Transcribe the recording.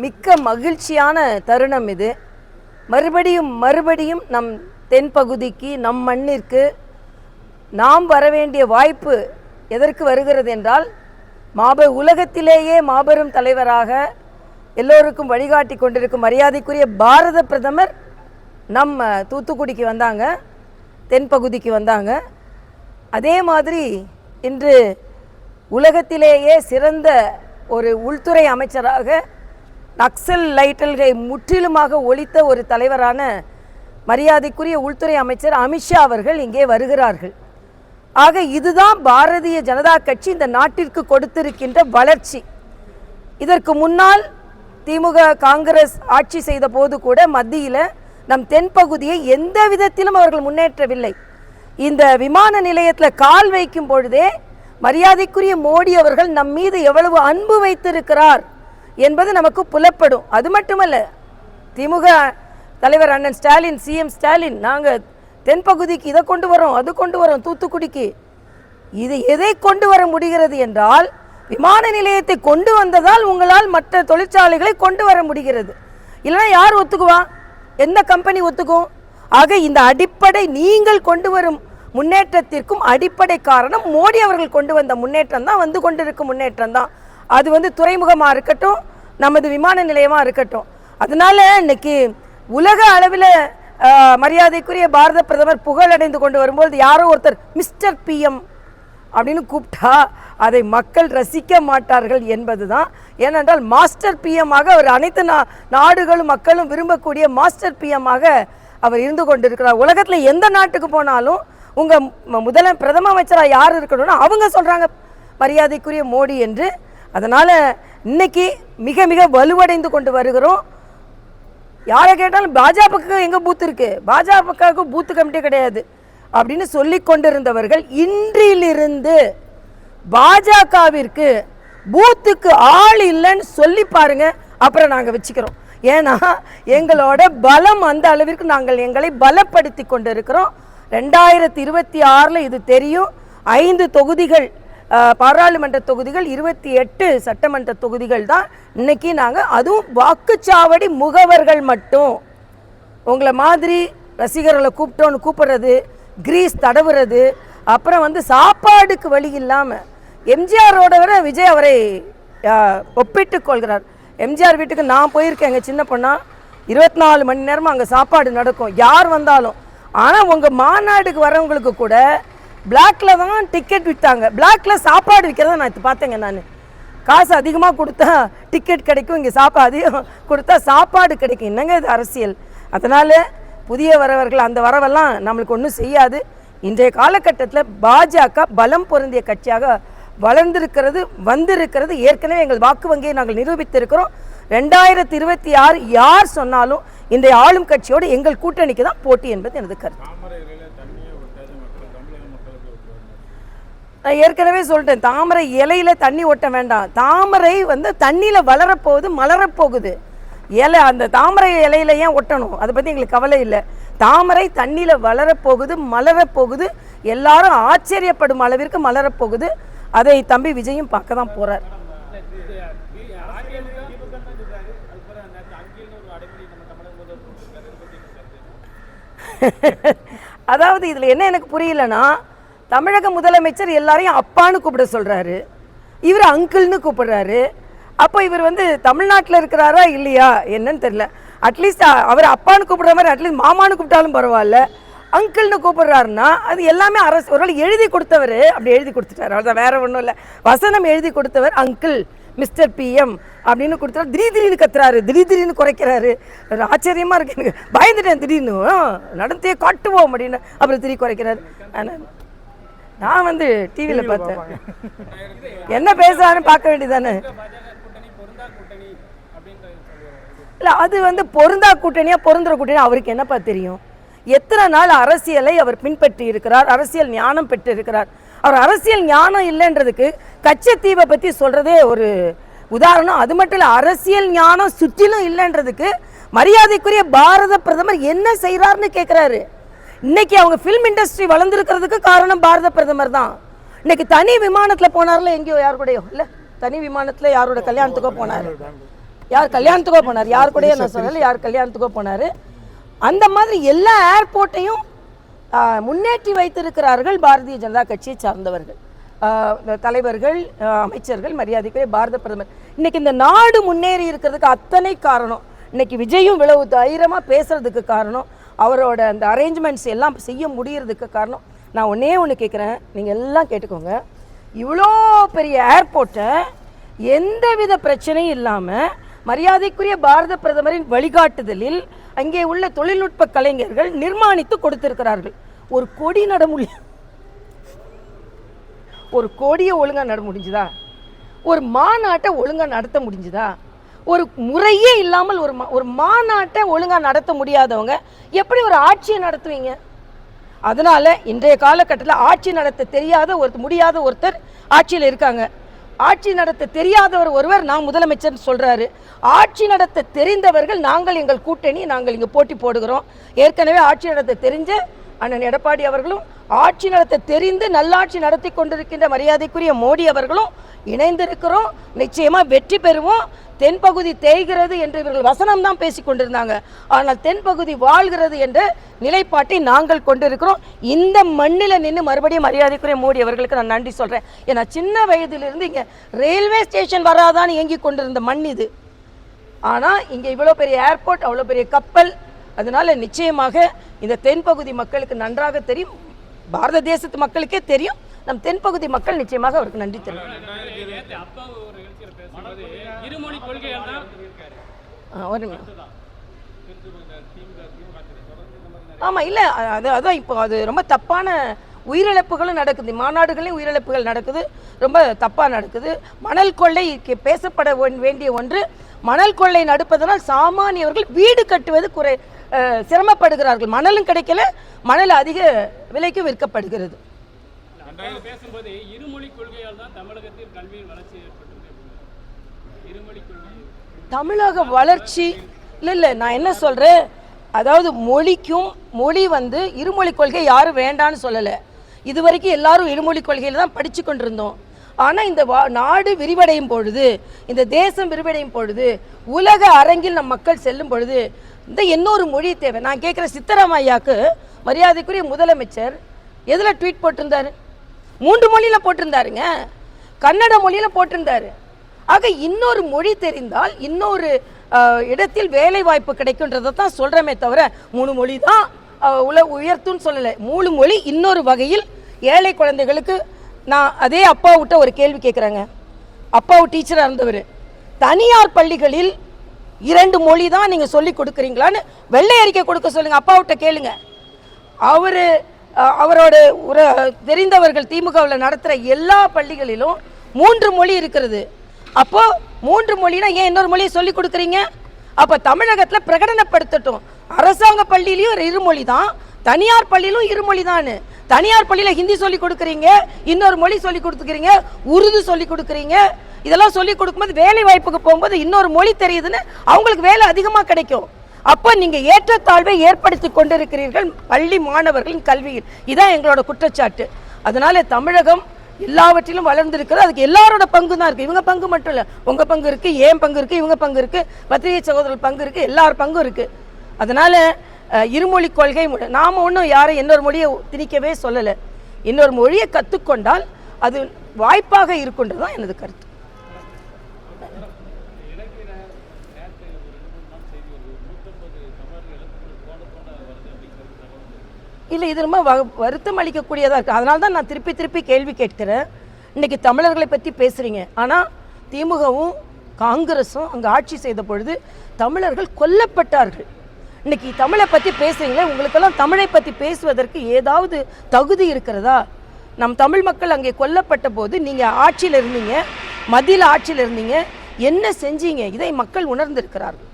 மிக்க மகிழ்ச்சியான தருணம் இது. மறுபடியும் நம் தென்பகுதிக்கு, நம் மண்ணிற்கு நாம் வரவேண்டிய வாய்ப்பு எதற்கு வருகிறது என்றால், உலகத்திலேயே மாபெரும் தலைவராக எல்லோருக்கும் வழிகாட்டி கொண்டிருக்கும் மரியாதைக்குரிய பாரத பிரதமர் நம்ம தூத்துக்குடிக்கு வந்தாங்க, தென்பகுதிக்கு வந்தாங்க. அதே மாதிரி இன்று உலகத்திலேயே சிறந்த ஒரு உள்துறை அமைச்சராக நக்சல் லைட்டல்களை முற்றிலுமாக ஒழித்த ஒரு தலைவரான மரியாதைக்குரிய உள்துறை அமைச்சர் அமித்ஷா அவர்கள் இங்கே வருகிறார்கள். ஆக இதுதான் பாரதிய ஜனதா கட்சி இந்த நாட்டிற்கு கொடுத்திருக்கின்ற வளர்ச்சி. இதற்கு முன்னால் திமுக காங்கிரஸ் ஆட்சி செய்த போது கூட மத்தியில் நம் தென்பகுதியை எந்த விதத்திலும் அவர்கள் முன்னேற்றவில்லை. இந்த விமான நிலையத்தில் கால் வைக்கும் பொழுதே மரியாதைக்குரிய மோடி அவர்கள் நம் மீது எவ்வளவு அன்பு வைத்திருக்கிறார் என்பது நமக்கு புலப்படும். அது மட்டுமல்ல, திமுக தலைவர் அண்ணன் ஸ்டாலின், சிஎம் ஸ்டாலின், நாங்கள் தென்பகுதிக்கு இதை கொண்டு வரோம், அது கொண்டு வரோம், தூத்துக்குடிக்கு இது எதை கொண்டு வர முடிகிறது என்றால், விமான நிலையத்தை கொண்டு வந்ததால் உங்களால் மற்ற தொழிற்சாலைகளை கொண்டு வர முடிகிறது. இல்லைன்னா யார் ஒத்துக்குவா? எந்த கம்பெனி ஒத்துக்கும்? ஆக இந்த அடிப்படை நீங்கள் கொண்டு வரும் முன்னேற்றத்திற்கும் அடிப்படை காரணம் மோடி அவர்கள் கொண்டு வந்த முன்னேற்றம் தான், வந்து கொண்டிருக்கும் முன்னேற்றம் தான். அது துறைமுகமாக இருக்கட்டும், நமது விமான நிலையமாக இருக்கட்டும். அதனால இன்னைக்கு உலக அளவில் மரியாதைக்குரிய பாரத பிரதமர் புகழடைந்து கொண்டு வரும்போது யாரோ ஒருத்தர் மிஸ்டர் பிஎம் அப்படின்னு கூப்பிட்டா அதை மக்கள் ரசிக்க மாட்டார்கள் என்பது தான். ஏனென்றால் மாஸ்டர் பிஎம்மாக அவர் அனைத்து நாடுகளும் மக்களும் விரும்பக்கூடிய மாஸ்டர் பிஎம்மாக அவர் இருந்து கொண்டிருக்கிறார். உலகத்தில் எந்த நாட்டுக்கு போனாலும் உங்கள் பிரதம அமைச்சராக யார் இருக்கணும்னா அவங்க சொல்கிறாங்க மரியாதைக்குரிய மோடி என்று. அதனால் இன்னைக்கு மிக மிக வலுவடைந்து கொண்டு வருகிறோம். யாரை கேட்டாலும் பாஜகவுக்கு எங்கே பூத்து இருக்குது, பாஜகவுக்கு பூத்து கமிட்டி கிடையாது அப்படின்னு சொல்லி கொண்டிருந்தவர்கள் இன்றிலிருந்து பாஜகவிற்கு பூத்துக்கு ஆள் இல்லைன்னு சொல்லி பாருங்க, அப்புறம் நாங்கள் வச்சுக்கிறோம். ஏன்னா எங்களோட பலம் அந்த அளவிற்கு நாங்கள் எங்களை பலப்படுத்தி கொண்டு இருக்கிறோம். 2026 இது தெரியும். 5 தொகுதிகள் பாராளுமன்ற தொகுதிகள், 28 சட்டமன்ற தொகுதிகள் தான் இன்னைக்கு நாங்கள், அதுவும் வாக்குச்சாவடி முகவர்கள் மட்டும். உங்களை மாதிரி ரசிகர்களை கூப்பிடுறது, கிரீஸ் தடவுறது, அப்புறம் சாப்பாடுக்கு வழி இல்லாமல் எம்ஜிஆரோட வர விஜய் அவரை ஒப்பிட்டு கொள்கிறார். எம்ஜிஆர் வீட்டுக்கு நான் போயிருக்கேங்க சின்ன பொண்ணா, 24 மணி நேரமாக அங்கே சாப்பாடு நடக்கும் யார் வந்தாலும். ஆனால் உங்கள் மாநாடுக்கு வரவங்களுக்கு கூட பிளாக்ல தான் டிக்கெட் விற்றாங்க, பிளாக்ல சாப்பாடு விற்கிறத நான் இது பார்த்தேங்க. நான் காசு அதிகமாக கொடுத்தா டிக்கெட் கிடைக்கும், இங்கே அதிகம் கொடுத்தா சாப்பாடு கிடைக்கும். என்னங்க இது அரசியல்? அதனால் புதிய வரவர்கள் அந்த வரவெல்லாம் நம்மளுக்கு ஒன்றும் செய்யாது. இன்றைய காலகட்டத்தில் பாஜக பலம் பொருந்திய கட்சியாக வளர்ந்திருக்கிறது, வந்திருக்கிறது. ஏற்கனவே எங்கள் வாக்கு வங்கியை நாங்கள் நிரூபித்திருக்கிறோம். 2026 யார் சொன்னாலும் இன்றைய ஆளும் கட்சியோடு எங்கள் கூட்டணிக்கு தான் போட்டி என்பது எனது கருத்து. நான் ஏற்கனவே சொல்லிட்டேன், தாமரை இலையில தண்ணி ஒட்ட வேண்டாம். தாமரை தண்ணியில் வளரப்போகுது, மலரப்போகுது. இலை அந்த தாமரை இலையில ஏன் ஒட்டணும்? அதை பற்றி எங்களுக்கு கவலை இல்லை. தாமரை தண்ணியில் வளரப்போகுது, மலரப்போகுது, எல்லாரும் ஆச்சரியப்படும் அளவிற்கு மலரப்போகுது. அதை தம்பி விஜயும் பார்க்க தான் போறார். அதாவது இதில் என்ன எனக்கு புரியலன்னா, தமிழக முதலமைச்சர் எல்லாரையும் அப்பான்னு கூப்பிட சொல்றாரு, இவர் அங்கிள்னு கூப்பிடுறாரு. அப்போ இவர் தமிழ்நாட்டில் இருக்கிறாரா இல்லையா என்னன்னு தெரியல. அட்லீஸ்ட் அவர் அப்பான்னு கூப்பிடுற மாதிரி அட்லீஸ்ட் மாமான்னு கூப்பிட்டாலும் பரவாயில்ல, அங்கிள்னு கூப்பிடுறாருன்னா அது எல்லாமே அரசு ஒரு எழுதி கொடுத்தவர் அப்படி எழுதி கொடுத்துட்டாரு. அவ்வளோதான், வேற ஒன்றும் இல்லை. வசனம் எழுதி கொடுத்தவர் அங்கிள் மிஸ்டர் பிஎம் அப்படின்னு கொடுத்தாரு. திடீர்னு கத்துறாரு, திடீர்னு குறைக்கிறாரு. ஆச்சரியமா இருக்கு, எனக்கு பயந்துட்டேன். திடீர்னு நடந்தே காட்டுவோம் அப்படின்னு அப்புறம் திடீர் குறைக்கிறாரு. நான் டிவியில் பார்த்தேன், என்ன பேசுறாருன்னு பார்க்க வேண்டியதானே. இல்லை, அது பொருந்தா கூட்டணியா பொருந்துற கூட்டணியா அவருக்கு என்னப்பா தெரியும்? எத்தனை நாள் அரசியலை அவர் பின்பற்றி இருக்கிறார், அரசியல் ஞானம் பெற்று இருக்கிறார். அவர் அரசியல் ஞானம் இல்லைன்றதுக்கு கச்சத்தீவை பற்றி சொல்றதே ஒரு உதாரணம். அது மட்டும் இல்லை, அரசியல் ஞானம் சுற்றிலும் இல்லைன்றதுக்கு மரியாதைக்குரிய பாரத பிரதமர் என்ன செய்கிறார்னு கேட்குறாரு. இன்னைக்கு அவங்க ஃபிலிம் இண்டஸ்ட்ரி வளர்ந்துருக்கிறதுக்கு காரணம் பாரத பிரதமர் தான். இன்னைக்கு தனி விமானத்தில் போனார்ல, எங்கேயோ யார் கூடயோ இல்லை, தனி விமானத்தில் யாரோட கல்யாணத்துக்கோ போனார். யார் கல்யாணத்துக்கோ போனார், யார் கூட நான் சொல்லலை, யார் கல்யாணத்துக்கோ போனார். அந்த மாதிரி எல்லா ஏர்போர்ட்டையும் முன்னேற்றி வைத்திருக்கிறார்கள் பாரதிய ஜனதா கட்சியை சார்ந்தவர்கள், தலைவர்கள், அமைச்சர்கள், மரியாதைக்குரிய பாரத பிரதமர். இன்னைக்கு இந்த நாடு முன்னேறி இருக்கிறதுக்கு அத்தனை காரணம், இன்னைக்கு விஜயும் இவ்வளவு தைரியமாக பேசுறதுக்கு காரணம், அவரோட அந்த அரேஞ்ச்மெண்ட்ஸ் எல்லாம் செய்ய முடியறதுக்கு காரணம். நான் ஒன்றே ஒன்று கேட்குறேன், நீங்கள் எல்லாம் கேட்டுக்கோங்க. இவ்வளோ பெரிய ஏர்போர்ட்டை எந்தவித பிரச்சனையும் இல்லாமல் மரியாதைக்குரிய பாரத பிரதமரின் வழிகாட்டுதலில் அங்கே உள்ள தொழில்நுட்ப கலைஞர்கள் நிர்மாணித்து கொடுத்திருக்கிறார்கள். ஒரு கொடி நட முடியும், ஒரு கொடியை ஒழுங்காக நட முடிஞ்சுதா? ஒரு மாநாட்டை ஒழுங்காக நடத்த முடிஞ்சுதா? ஒரு முறையே இல்லாமல் ஒரு மாநாட்டை ஒழுங்காக நடத்த முடியாதவங்க எப்படி ஒரு ஆட்சியை நடத்துவீங்க? அதனால இன்றைய காலகட்டத்தில் ஆட்சி நடத்த தெரியாத முடியாத ஒருத்தர் ஆட்சியில் இருக்காங்க. ஆட்சி நடத்த தெரியாதவர் ஒருவர் நான் முதலமைச்சர் சொல்றாரு. ஆட்சி நடத்த தெரிந்தவர்கள் நாங்கள், எங்கள் கூட்டணி, நாங்கள் இங்கே போட்டி போடுகிறோம். ஏற்கனவே ஆட்சி நடத்த தெரிஞ்ச அண்ணன் எடப்பாடி அவர்களும், ஆட்சி நடத்த தெரிந்து நல்லாட்சி நடத்தி கொண்டிருக்கின்ற மரியாதைக்குரிய மோடி அவர்களும் இணைந்திருக்கிறோம். நிச்சயமா வெற்றி பெறுவோம். தென்பகுதி தேய்கிறது என்று இவர்கள் வசனம் தான் பேசி கொண்டிருந்தாங்க. ஆனால் தென்பகுதி வாழ்கிறது என்ற நிலைப்பாட்டை நாங்கள் கொண்டிருக்கிறோம். இந்த மண்ணில் நின்று மறுபடியும் மரியாதைக்குரிய மோடி அவர்களுக்கு நான் நன்றி சொல்கிறேன். ஏன்னா சின்ன வயதிலிருந்து இங்கே ரயில்வே ஸ்டேஷன் வராதான்னு இயங்கி கொண்டிருந்த மண் இது. ஆனால் இங்கே இவ்வளோ பெரிய ஏர்போர்ட், அவ்வளோ பெரிய கப்பல். அதனால நிச்சயமாக இந்த தென்பகுதி மக்களுக்கு நன்றாக தெரியும், பாரத தேசத்து மக்களுக்கே தெரியும். நம் தென்பகுதி மக்கள் நிச்சயமாக அவருக்கு நன்றி தெரியும். ஆமா, இல்ல அதான் இப்போ அது ரொம்ப தப்பான உயிரிழப்புகளும் நடக்குது, மாநாடுகளையும் உயிரிழப்புகள் நடக்குது, ரொம்ப தப்பாக நடக்குது. மணல் கொள்ளை பேசப்பட வேண்டிய ஒன்று. மணல் கொள்ளை நடப்பதனால் சாமானியவர்கள் வீடு கட்டுவது சிரமப்படுகிறார்கள். மணலும் கிடைக்கல, மணல் அதிக விலைக்கு விற்கப்படுகிறது. பேசும்போது இருமொழி கொள்கையால் தான் தமிழகத்தில் கல்வியில் வளர்ச்சி ஏற்பட்டது. இருமொழி கொள்கை தமிழக வளர்ச்சி இல்லை. நான் என்ன சொல்றேன், அதாவது மொழி இருமொழி கொள்கை யாரும் வேண்டான்னு சொல்லலை. இதுவரைக்கும் எல்லாரும் இருமொழி கொள்கையில் தான் படித்து கொண்டிருந்தோம். ஆனால் இந்த நாடு விரிவடையும் பொழுது, இந்த தேசம் விரிவடையும் பொழுது, உலக அரங்கில் நம் மக்கள் செல்லும் பொழுது இந்த இன்னொரு மொழி தேவை. நான் கேட்குற சித்தராமையாவுக்கு மரியாதைக்குரிய முதலமைச்சர் எதில் ட்வீட் போட்டிருந்தாரு? 3 மொழியில் போட்டிருந்தாருங்க, கன்னட மொழியில் போட்டிருந்தாரு. ஆக இன்னொரு மொழி தெரிந்தால் இன்னொரு இடத்தில் வேலை வாய்ப்பு கிடைக்குன்றதை தான் சொல்கிறமே தவிர 3 மொழி தான் உயர்த்துன்னு சொல்லலை. 3 மொழி இன்னொரு வகையில் ஏழை குழந்தைகளுக்கு. நான் அதே அப்பாவிட்ட ஒரு கேள்வி கேட்குறேங்க. அப்பாவு டீச்சராக இருந்தவர், தனியார் பள்ளிகளில் 2 மொழி தான் நீங்கள் சொல்லி கொடுக்குறீங்களான்னு வெள்ளை அறிக்கை கொடுக்க சொல்லுங்கள், அப்பாவிட்ட கேளுங்க. அவரோட தெரிந்தவர்கள் திமுகவில் நடத்துகிற எல்லா பள்ளிகளிலும் 3 மொழி இருக்கிறது. அப்போ 3 மொழினா ஏன் இன்னொரு மொழியை சொல்லி கொடுக்குறீங்க? அப்போ தமிழகத்தில் பிரகடனப்படுத்தட்டும், அரசாங்க பள்ளியிலையும் 2 மொழி தான், தனியார் பள்ளியிலும் 2 மொழி தான். தனியார் பள்ளியில் ஹிந்தி சொல்லி கொடுக்குறீங்க, இன்னொரு மொழி சொல்லி கொடுத்துக்கிறீங்க, உருது சொல்லி கொடுக்குறீங்க. இதெல்லாம் சொல்லி கொடுக்கும்போது வேலை வாய்ப்புக்கு போகும்போது இன்னொரு மொழி தெரியுதுன்னு அவங்களுக்கு வேலை அதிகமாக கிடைக்கும். அப்போ நீங்கள் ஏற்றத்தாழ்வை ஏற்படுத்தி கொண்டிருக்கிறீர்கள் பள்ளி மாணவர்களின் கல்வியில். இதான் எங்களோட குற்றச்சாட்டு. அதனால தமிழகம் எல்லாவற்றிலும் வளர்ந்துருக்கிறது. அதுக்கு எல்லாரோட பங்கு தான் இருக்குது. இவங்க பங்கு மட்டும் இல்லை, உங்கள் பங்கு இருக்குது, ஏன் பங்கு இருக்குது, இவங்க பங்கு இருக்குது, பத்திரிகை சகோதரர்கள் பங்கு இருக்குது, எல்லார் பங்கும் இருக்குது. அதனால் இருமொழி கொள்கை நாம் ஒன்றும் யாரும் இன்னொரு மொழியை திணிக்கவே சொல்லலை. இன்னொரு மொழியை கற்றுக்கொண்டால் அது வாய்ப்பாக இருக்குன்றது தான் எனது கருத்து. இல்லை, இது ரொம்ப வருத்தம் அளிக்கக்கூடியதாக இருக்குது. அதனால தான் நான் திருப்பி கேள்வி கேட்கிறேன். இன்றைக்கி தமிழர்களை பற்றி பேசுகிறீங்க, ஆனால் திமுகவும் காங்கிரஸும் அங்கே ஆட்சி செய்த பொழுது தமிழர்கள் கொல்லப்பட்டார்கள். இன்றைக்கி தமிழை பற்றி பேசுகிறீங்களே, உங்களுக்கெல்லாம் தமிழை பற்றி பேசுவதற்கு ஏதாவது தகுதி இருக்கிறதா? நம் தமிழ் மக்கள் அங்கே கொல்லப்பட்ட போது நீங்கள் ஆட்சியில் இருந்தீங்க, மத்தியில் ஆட்சியில் இருந்தீங்க, என்ன செஞ்சீங்க? இதை மக்கள் உணர்ந்திருக்கிறார்கள்.